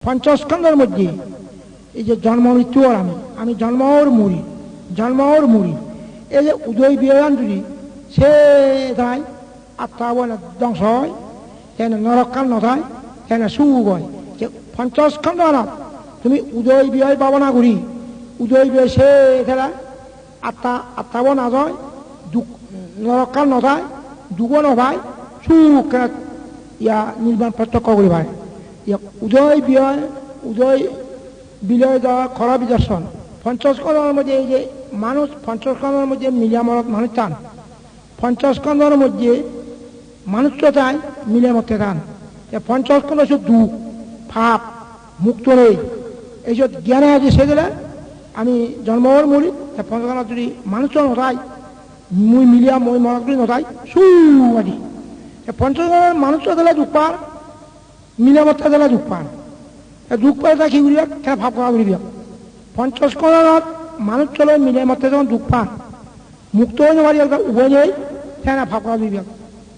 পঞ্চস্কন্ধের মধ্যে এই যে জন্ম মৃত্যু আর আমি জন্মর মুড়ি এই যে উদয় বিয়ান যদি সে তাই আত্মা বলে ধ্বংস হয় তেনে নরকাল নথায় তেনে সুখ হয় যে পঞ্চস্কন্ধ তুমি উদয় বিয় ভাবনা করি উদয় বিয় সে খেলা আত্মা না যায় নরকাল নথায় দুঃখ নভায় সুখ ইয়া নির্বাণ প্রত্যক্ষ করি ভাই উদয় বিলয় দেওয়া খরা বিদর্শন পঞ্চস্কন্ধের মধ্যে এই যে মানুষ পঞ্চস্কন্ধের মধ্যে মিলিয়ামত মানুষ টান পঞ্চস্কন্ধের মধ্যে মানুষটা চায় মিলিয়ামতে টান পঞ্চস্কন্ধ সব দুঃখ পাপ মুক্ত নেই এইসব জ্ঞানে আছে সেগুলা আমি জন্মর মরি পঞ্চস্কন্ধ যদি মানুষও নথায় মুই মিলিয়া মই মনগুলি নথায় সু আদি পঞ্চস্কন্ধের মানুষটা দিলে দুঃখ পার মিলামতটা দিলে দুঃখ পান দুঃখ পায় তা কি করিবা কেন ভাব করা করিবা পঞ্চস্কন্ধত মানুষ চলে মিলামতে যখন দুঃখ পান মুক্ত হয়ে যাবার উভয় নেই কেন ভাব করা করিবা